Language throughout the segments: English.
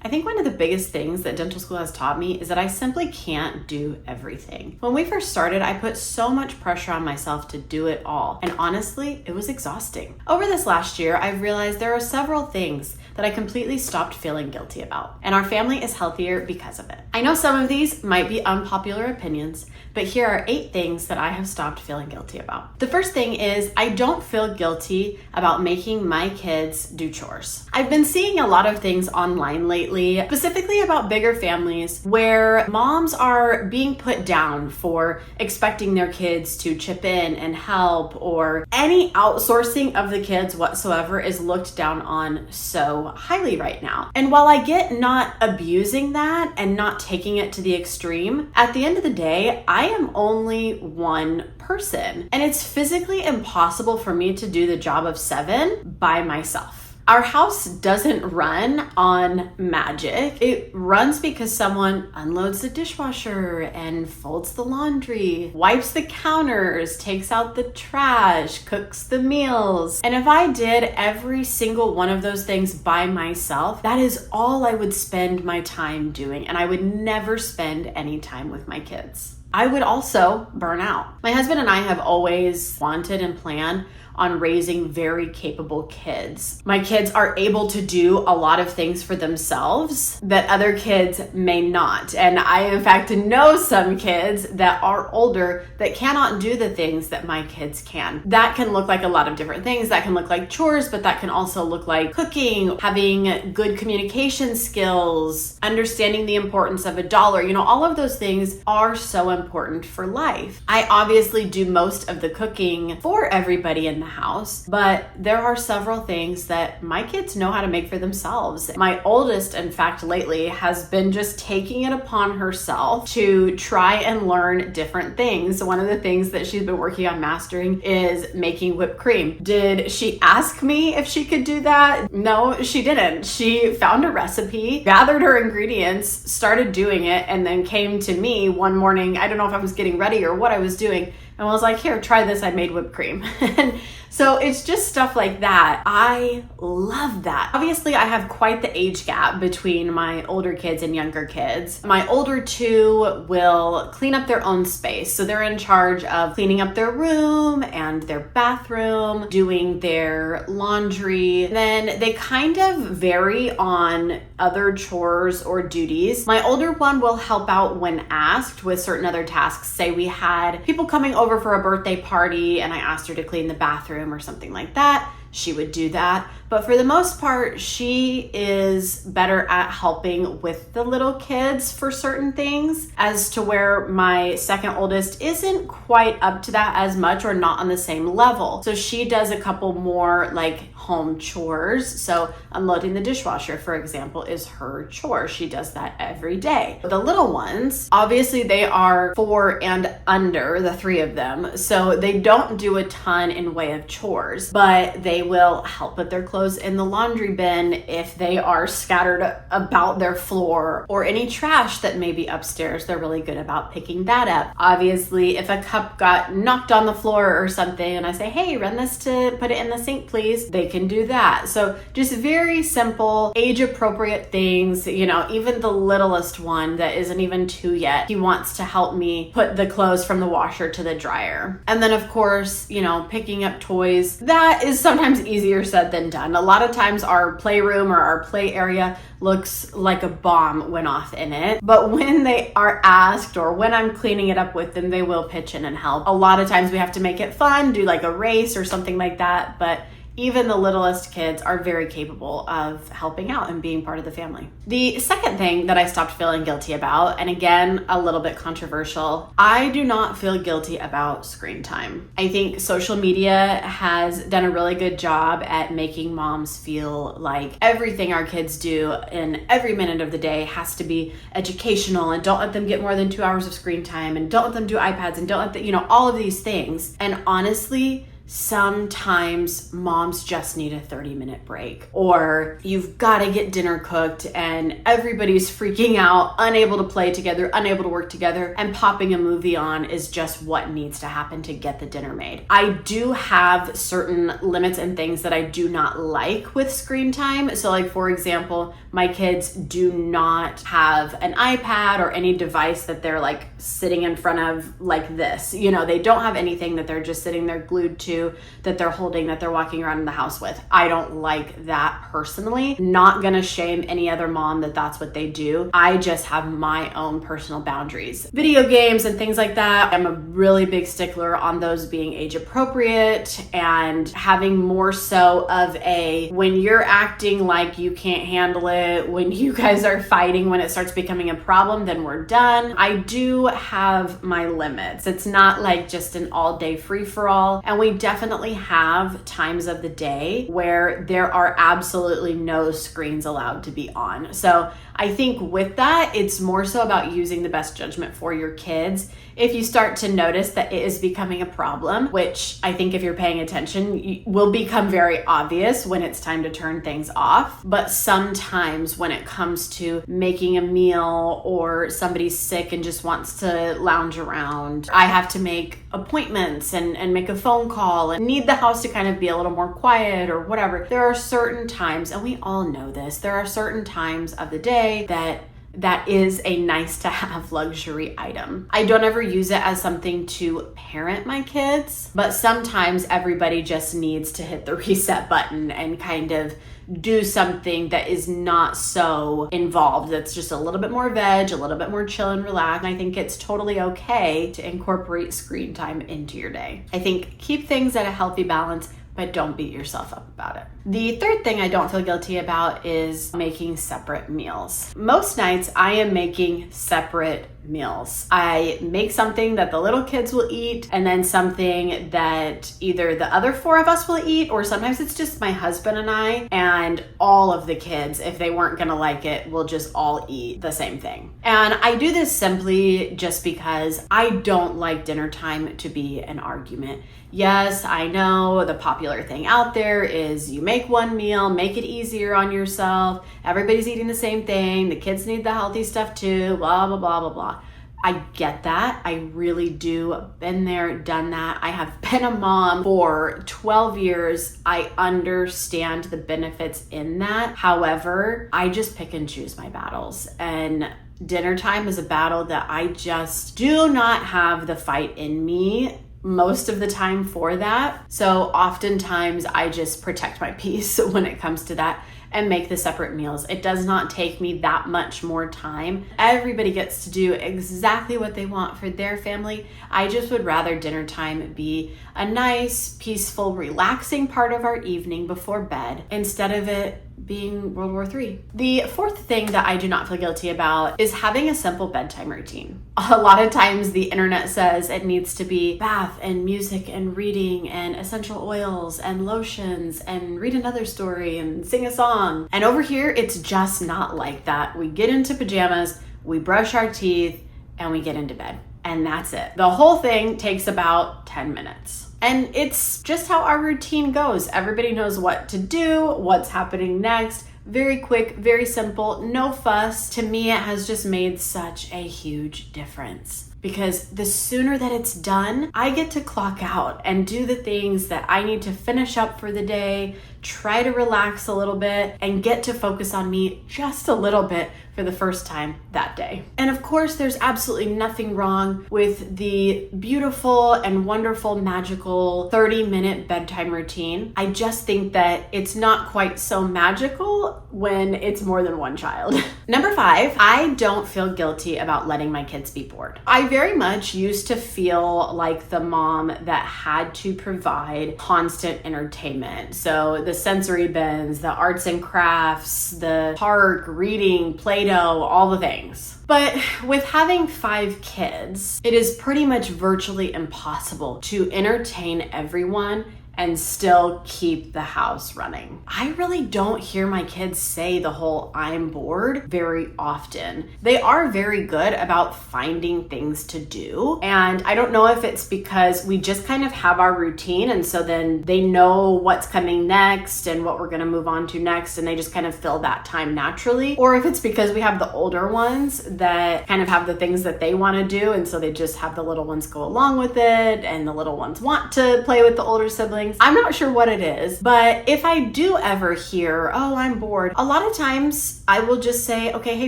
I think one of the biggest things that dental school has taught me is that I simply can't do everything. When we first started, I put so much pressure on myself to do it all, and honestly, it was exhausting. Over this last year, I've realized there are several things that I completely stopped feeling guilty about, and our family is healthier because of it. I know some of these might be unpopular opinions, but here are 8 things that I have stopped feeling guilty about. The first thing is I don't feel guilty about making my kids do chores. I've been seeing a lot of things online lately, specifically about bigger families where moms are being put down for expecting their kids to chip in and help, or any outsourcing of the kids whatsoever is looked down on so highly right now. And while I get not abusing that and not taking it to the extreme, at the end of the day, I am only one person, and it's physically impossible for me to do the job of 7 by myself. Our house doesn't run on magic. It runs because someone unloads the dishwasher and folds the laundry, wipes the counters, takes out the trash, cooks the meals. And if I did every single one of those things by myself, that is all I would spend my time doing, and I would never spend any time with my kids. I would also burn out. My husband and I have always wanted and planned on raising very capable kids. My kids are able to do a lot of things for themselves that other kids may not. And I, in fact, know some kids that are older that cannot do the things that my kids can. That can look like a lot of different things. That can look like chores, but that can also look like cooking, having good communication skills, understanding the importance of a dollar. All of those things are so important for life. I obviously do most of the cooking for everybody in the house, but there are several things that my kids know how to make for themselves. My oldest, in fact, lately has been just taking it upon herself to try and learn different things. One of the things that she's been working on mastering is making whipped cream. Did she ask me if she could do that? No, she didn't. She found a recipe, gathered her ingredients, started doing it, and then came to me one morning. I don't know if I was getting ready or what I was doing, and was like, here, try this. I made whipped cream. And so it's just stuff like that. I love that. Obviously, I have quite the age gap between my older kids and younger kids. My older 2 will clean up their own space. So they're in charge of cleaning up their room and their bathroom, doing their laundry. Then they kind of vary on other chores or duties. My older one will help out when asked with certain other tasks. Say we had people coming over for a birthday party and I asked her to clean the bathroom or something like that, she would do that. But for the most part, she is better at helping with the little kids for certain things, as to where my second oldest isn't quite up to that as much, or not on the same level. So she does a couple more like home chores. So unloading the dishwasher, for example, is her chore. She does that every day. The little ones, obviously they are 4 and under, the 3 of them. So they don't do a ton in way of chores, but they will help with their clothes in the laundry bin if they are scattered about their floor, or any trash that may be upstairs. They're really good about picking that up. Obviously, if a cup got knocked on the floor or something and I say, hey, run this to put it in the sink, please, they can do that. So just very simple, age appropriate things. Even the littlest one that isn't even 2 yet, he wants to help me put the clothes from the washer to the dryer. And then of course, picking up toys, that is sometimes easier said than done. A lot of times our playroom or our play area looks like a bomb went off in it. But when they are asked, or when I'm cleaning it up with them, they will pitch in and help. A lot of times we have to make it fun, do like a race or something like that. But even the littlest kids are very capable of helping out and being part of the family. The second thing that I stopped feeling guilty about, and again, a little bit controversial, I do not feel guilty about screen time. I think social media has done a really good job at making moms feel like everything our kids do in every minute of the day has to be educational, and don't let them get more than 2 hours of screen time, and don't let them do iPads, and don't let them, all of these things. And honestly, sometimes moms just need a 30-minute break, or you've got to get dinner cooked and everybody's freaking out, unable to play together, unable to work together, and popping a movie on is just what needs to happen to get the dinner made. I do have certain limits and things that I do not like with screen time. So like, for example, my kids do not have an iPad or any device that they're like sitting in front of like this. You know, they don't have anything that they're just sitting there glued to, that they're holding, that they're walking around in the house with. I don't like that personally. Not gonna shame any other mom that that's what they do. I just have my own personal boundaries. Video games and things like that, I'm a really big stickler on those being age appropriate and having more so of a, when you're acting like you can't handle it, when you guys are fighting, when it starts becoming a problem, then we're done. I do have my limits. It's not like just an all day free for all. And we definitely have times of the day where there are absolutely no screens allowed to be on. So I think with that, it's more so about using the best judgment for your kids. If you start to notice that it is becoming a problem, which I think if you're paying attention, will become very obvious when it's time to turn things off. But sometimes when it comes to making a meal or somebody's sick and just wants to lounge around, I have to make appointments and make a phone call and need the house to kind of be a little more quiet or whatever. There are certain times, and we all know this, there are certain times of the day that is a nice to have luxury item. I don't ever use it as something to parent my kids, but sometimes everybody just needs to hit the reset button and kind of do something that is not so involved. That's just a little bit more veg, a little bit more chill and relax. And I think it's totally okay to incorporate screen time into your day. I think keep things at a healthy balance, but don't beat yourself up about it. The third thing I don't feel guilty about is making separate meals. Most nights I am making separate meals. I make something that the little kids will eat, and then something that either the other four of us will eat, or sometimes it's just my husband and I, and all of the kids, if they weren't gonna like it, will just all eat the same thing. And I do this simply just because I don't like dinner time to be an argument. Yes, I know the popular thing out there is you make one meal, make it easier on yourself. Everybody's eating the same thing. The kids need the healthy stuff too, blah, blah, blah, blah, blah. I get that. I really do. Been there, done that. I have been a mom for 12 years. I understand the benefits in that. However, I just pick and choose my battles. And dinner time is a battle that I just do not have the fight in me most of the time for that. So oftentimes I just protect my peace when it comes to that and make the separate meals. It does not take me that much more time. Everybody gets to do exactly what they want for their family. I just would rather dinner time be a nice, peaceful, relaxing part of our evening before bed instead of it being World War III. The fourth thing that I do not feel guilty about is having a simple bedtime routine. A lot of times the internet says it needs to be bath and music and reading and essential oils and lotions and read another story and sing a song. And over here, it's just not like that. We get into pajamas, we brush our teeth, and we get into bed. And that's it. The whole thing takes about 10 minutes. And it's just how our routine goes. Everybody knows what to do, what's happening next. Very quick, very simple, no fuss. To me, it has just made such a huge difference. Because the sooner that it's done, I get to clock out and do the things that I need to finish up for the day, try to relax a little bit, and get to focus on me just a little bit for the first time that day. And of course, there's absolutely nothing wrong with the beautiful and wonderful, magical 30-minute bedtime routine. I just think that it's not quite so magical when it's more than one child. Number 5, I don't feel guilty about letting my kids be bored. I very much used to feel like the mom that had to provide constant entertainment. So the sensory bins, the arts and crafts, the park, reading, Play-Doh, all the things. But with having 5 kids, it is pretty much virtually impossible to entertain everyone and still keep the house running. I really don't hear my kids say the whole "I'm bored" very often. They are very good about finding things to do. And I don't know if it's because we just kind of have our routine, and so then they know what's coming next and what we're going to move on to next, and they just kind of fill that time naturally, or if it's because we have the older ones that kind of have the things that they want to do, and so they just have the little ones go along with it, and the little ones want to play with the older siblings. I'm not sure what it is, but if I do ever hear, "Oh, I'm bored," a lot of times I will just say, "Okay, hey,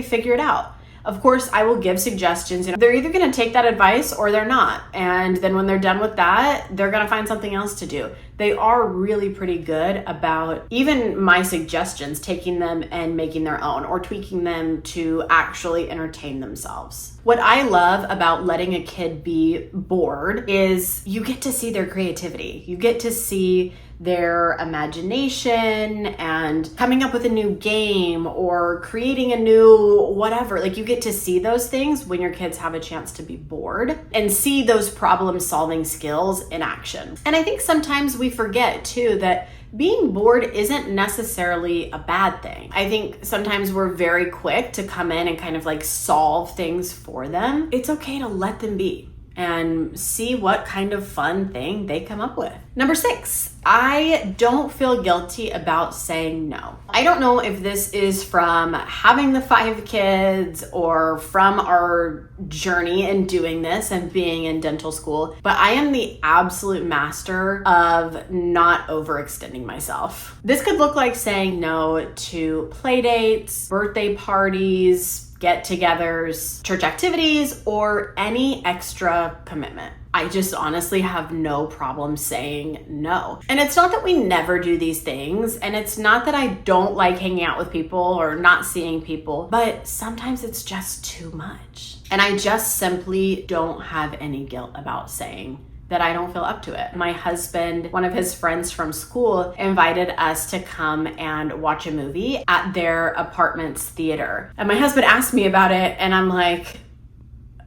figure it out." Of course, I will give suggestions. They're either going to take that advice or they're not. And then when they're done with that, they're going to find something else to do. They are really pretty good about even my suggestions, taking them and making their own or tweaking them to actually entertain themselves. What I love about letting a kid be bored is you get to see their creativity. You get to see their imagination and coming up with a new game or creating a new whatever. Like, you get to see those things when your kids have a chance to be bored and see those problem solving skills in action. And I think sometimes we forget too that being bored isn't necessarily a bad thing. I think sometimes we're very quick to come in and kind of like solve things for them. It's okay to let them be and see what kind of fun thing they come up with. Number 6, I don't feel guilty about saying no. I don't know if this is from having the 5 kids or from our journey in doing this and being in dental school, but I am the absolute master of not overextending myself. This could look like saying no to play dates, birthday parties, get-togethers, church activities, or any extra commitment. I just honestly have no problem saying no. And it's not that we never do these things, and it's not that I don't like hanging out with people or not seeing people, but sometimes it's just too much. And I just simply don't have any guilt about saying that I don't feel up to it. My husband, one of his friends from school, invited us to come and watch a movie at their apartment's theater. And my husband asked me about it, and I'm like,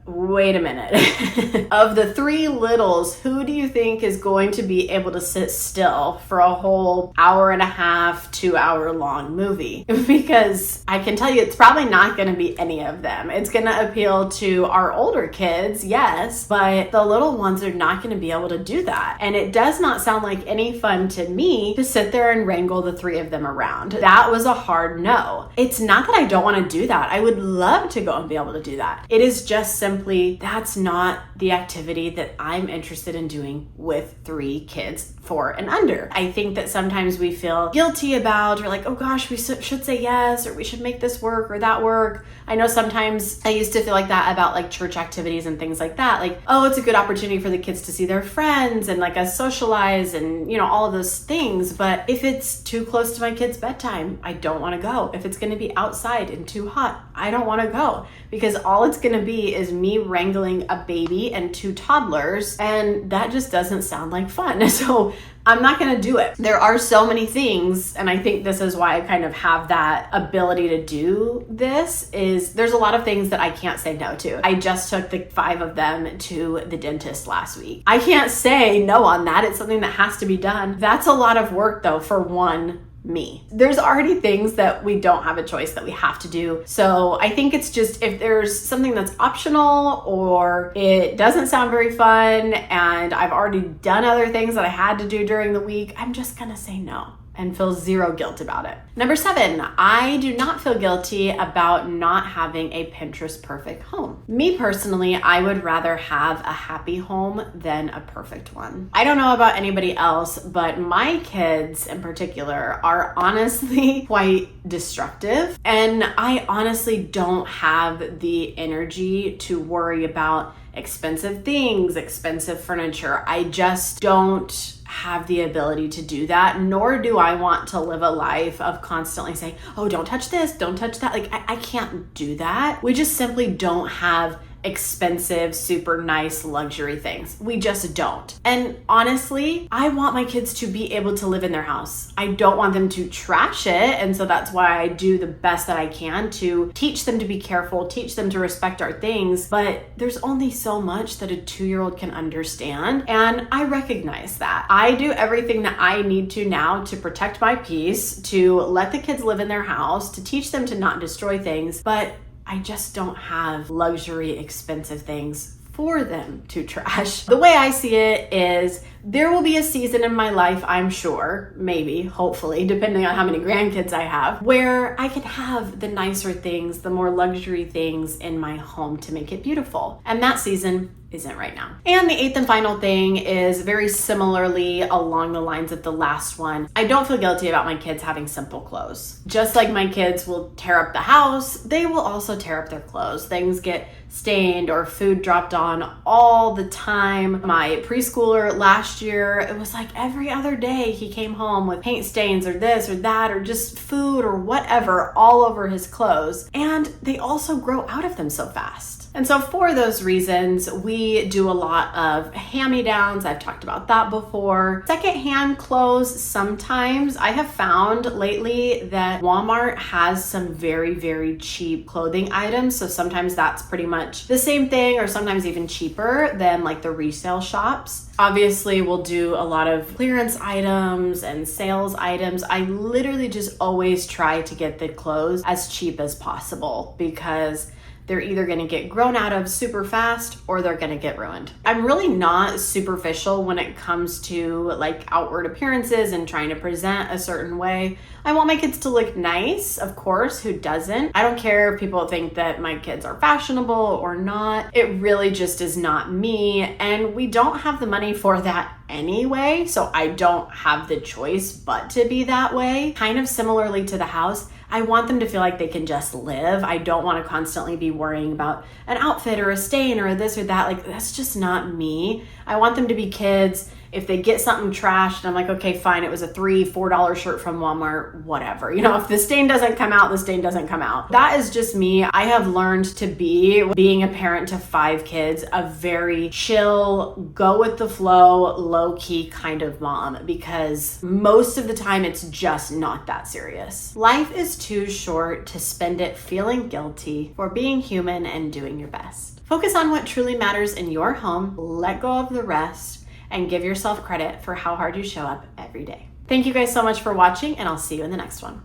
wait a minute. Of the 3 littles, who do you think is going to be able to sit still for a whole hour and a half, 2 hour long movie? Because I can tell you it's probably not going to be any of them. It's going to appeal to our older kids, yes, but the little ones are not going to be able to do that. And it does not sound like any fun to me to sit there and wrangle the 3 of them around. That was a hard no. It's not that I don't want to do that. I would love to go and be able to do that. It is just simply that's not the activity that I'm interested in doing with 3 kids 4 and under. I think that sometimes we feel guilty about, or like, oh gosh, we should say yes, or we should make this work or that work. I know sometimes I used to feel like that about like church activities and things like that. Like, oh, it's a good opportunity for the kids to see their friends and like us socialize and, you know, all of those things. But if it's too close to my kids' bedtime, I don't want to go. If it's going to be outside and too hot, I don't want to go, because all it's going to be is me wrangling a baby and 2 toddlers, and that just doesn't sound like fun. So I'm not going to do it. There are so many things, and I think this is why I kind of have that ability to do this, is there's a lot of things that I can't say no to. I just took the 5 of them to the dentist last week. I can't say no on that. It's something that has to be done. That's a lot of work though for one me. There's already things that we don't have a choice that we have to do. So I think it's just, if there's something that's optional or it doesn't sound very fun and I've already done other things that I had to do during the week, I'm just gonna say no and feel 0 guilt about it. Number 7, I do not feel guilty about not having a Pinterest perfect home. Me personally, I would rather have a happy home than a perfect one. I don't know about anybody else, but my kids in particular are honestly quite destructive. And I honestly don't have the energy to worry about expensive things, expensive furniture. I just don't have the ability to do that, nor do I want to live a life of constantly saying, oh, don't touch this, don't touch that. Like, I can't do that. We just simply don't have expensive, super nice luxury things. We just don't. And honestly, I want my kids to be able to live in their house. I don't want them to trash it. And so that's why I do the best that I can to teach them to be careful, teach them to respect our things. But there's only so much that a 2-year-old can understand. And I recognize that. I do everything that I need to now to protect my peace, to let the kids live in their house, to teach them to not destroy things. But I just don't have luxury, expensive things for them to trash. The way I see it is there will be a season in my life, I'm sure, maybe, hopefully, depending on how many grandkids I have, where I can have the nicer things, the more luxury things in my home to make it beautiful. And that season isn't right now. And the 8th and final thing is very similarly along the lines of the last one. I don't feel guilty about my kids having simple clothes. Just like my kids will tear up the house, they will also tear up their clothes. Things get stained or food dropped on all the time. My preschooler last year, it was like every other day he came home with paint stains or this or that or just food or whatever all over his clothes. And they also grow out of them so fast. And so for those reasons, we do a lot of hand-me-downs. I've talked about that before. Secondhand clothes, sometimes I have found lately that Walmart has some very, very cheap clothing items. So sometimes that's pretty much the same thing or sometimes even cheaper than like the resale shops. Obviously, we'll do a lot of clearance items and sales items. I literally just always try to get the clothes as cheap as possible because they're either going to get grown out of super fast or they're going to get ruined. I'm really not superficial when it comes to like outward appearances and trying to present a certain way. I want my kids to look nice, of course, who doesn't? I don't care if people think that my kids are fashionable or not. It really just is not me. And we don't have the money for that anyway. So I don't have the choice but to be that way. Kind of similarly to the house, I want them to feel like they can just live. I don't want to constantly be worrying about an outfit or a stain or this or that. Like, that's just not me. I want them to be kids. If they get something trashed, I'm like, okay, fine. It was a $3, $4 shirt from Walmart, whatever. You know, if the stain doesn't come out, the stain doesn't come out. That is just me. I have learned to be, being a parent to 5 kids, a very chill, go with the flow, low key kind of mom, because most of the time it's just not that serious. Life is too short to spend it feeling guilty for being human and doing your best. Focus on what truly matters in your home, let go of the rest, and give yourself credit for how hard you show up every day. Thank you guys so much for watching, and I'll see you in the next one.